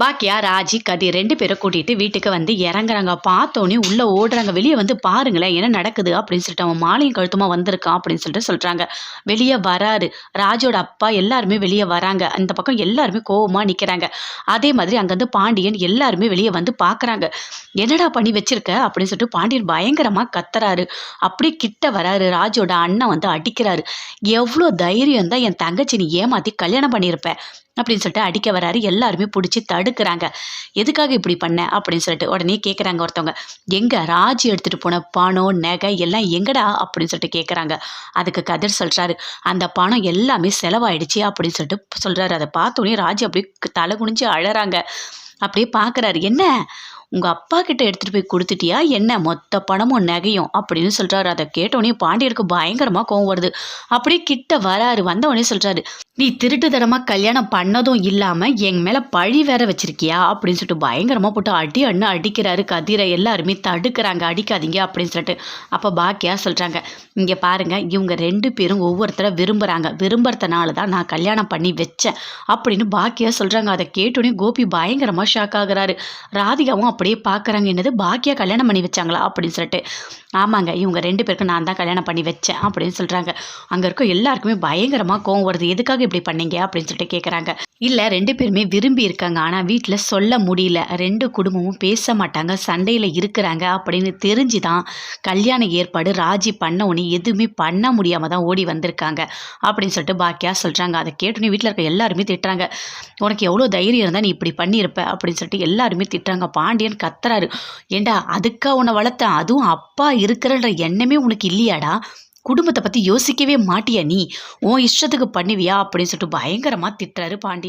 பாக்கியா, ராஜி, கதி 2 பேரும் கூட்டிட்டு வீட்டுக்கு வந்து இறங்குறாங்க. பார்த்தோனே உள்ள ஓடுறாங்க. வெளிய வந்து பாருங்களேன் என்ன நடக்குது அப்படின்னு சொல்லிட்டு, அவன் மாலையும் கழுத்துமா வந்திருக்கான் அப்படின்னு சொல்லிட்டு சொல்றாங்க. வெளிய வராரு. ராஜோட அப்பா எல்லாருமே வெளிய வராங்க. அந்த பக்கம் எல்லாருமே கோவமா நிக்கிறாங்க. அதே மாதிரி அங்கருந்து பாண்டியன் எல்லாருமே வெளிய வந்து பார்க்குறாங்க. என்னடா பண்ணி வச்சிருக்க அப்படின்னு சொல்லிட்டு பாண்டியன் பயங்கரமா கத்துறாரு. அப்படியே கிட்ட வராரு. ராஜோட அண்ணன் வந்து அடிக்கிறாரு. எவ்வளோ தைரியம் தான் என் தங்கச்சி நீ ஏமாத்தி கல்யாணம் பண்ணியிருப்ப அப்படின்னு சொல்லிட்டு அடிக்க வராரு. எல்லாருமே பிடிச்சி தடுக்கிறாங்க. எதுக்காக இப்படி பண்ண அப்படின்னு சொல்லிட்டு உடனே கேட்குறாங்க ஒருத்தவங்க. எங்க ராஜி எடுத்துட்டு போன பணம் நகை எல்லாம் எங்கடா அப்படின்னு சொல்லிட்டு கேட்குறாங்க. அதுக்கு கதிர் சொல்றாரு, அந்த பணம் எல்லாமே செலவாயிடுச்சு அப்படின்னு சொல்லிட்டு சொல்றாரு. அதை பார்த்தோன்னே ராஜி அப்படியே தலை குனிஞ்சு அழறாங்க. அப்படியே பார்க்குறாரு. என்ன உங்க அப்பா கிட்ட எடுத்துட்டு போய் கொடுத்துட்டியா என்ன மொத்த பணமும் நகையும் அப்படின்னு சொல்றாரு. அதை கேட்டோடனே பாண்டியருக்கு பயங்கரமா கோவம் வருது. அப்படியே கிட்ட வராரு. வந்தவொடனே சொல்றாரு, நீ திருட்டுத்தனமா கல்யாணம் பண்ணதும் இல்லாம என் மேல பழி வேற வச்சிருக்கியா அப்படின்னு சொல்லிட்டு பயங்கரமா போட்டு அடி அண்ணு அடிக்கிறாரு. கதிரை எல்லாருமே தடுக்கிறாங்க. அடிக்காதீங்க அப்படின்னு சொல்லிட்டு. அப்ப பாக்கியா சொல்றாங்க, இங்க பாருங்க இவங்க 2 பேரும் ஒவ்வொருத்தர விரும்புறாங்க. விரும்புறதுனால தான் நான் கல்யாணம் பண்ணி வச்சேன் அப்படின்னு பாக்கியா சொல்றாங்க. அதை கேட்டோடனே கோபி பயங்கரமா ஷாக் ஆகுறாரு. ராதிகாவும் அப்படியே பார்க்குறாங்க. என்னது பாக்கியா கல்யாணம் பண்ணி வச்சாங்களா அப்படின்னு சொல்லிட்டு. ஆமாங்க இவங்க 2 பேருக்கும் நான் தான் கல்யாணம் பண்ணி வச்சேன் அப்படின்னு சொல்கிறாங்க. அங்கே இருக்க எல்லாருக்குமே பயங்கரமாக கோவம் வருது. எதுக்காக இப்படி பண்ணீங்க அப்படின்னு சொல்லிட்டு கேட்குறாங்க. இல்லை 2 பேருமே விரும்பி இருக்காங்க. ஆனால் வீட்டில் சொல்ல முடியல. 2 குடும்பமும் பேச மாட்டாங்க. சண்டையில் இருக்கிறாங்க அப்படின்னு தெரிஞ்சு தான் கல்யாண ஏற்பாடு ராஜி பண்ண உடனே எதுவுமே பண்ண முடியாமல் தான் ஓடி வந்திருக்காங்க அப்படின்னு சொல்லிட்டு பாக்கியா சொல்கிறாங்க. அதை கேட்டோன்னே வீட்டில் இருக்க எல்லாருமே திட்டுறாங்க. உனக்கு எவ்வளோ தைரியம் இருந்தால் நீ இப்படி பண்ணியிருப்ப அப்படின்னு சொல்லிட்டு எல்லாருமே திட்டுறாங்க. பாண்டியன் கத்துறாரு. ஏண்டா அதுக்கா உன்னை வளர்த்தேன், அதுவும் அப்பா இருக்கிறன்ற எண்ணமே உனக்கு இல்லையாடா, குடும்பத்தை பற்றி யோசிக்கவே மாட்டியா நீ, உன் இஷ்டத்துக்கு பண்ணுவியா அப்படின்னு சொல்லிட்டு பயங்கரமாக திட்டுறாரு பாண்டியன்.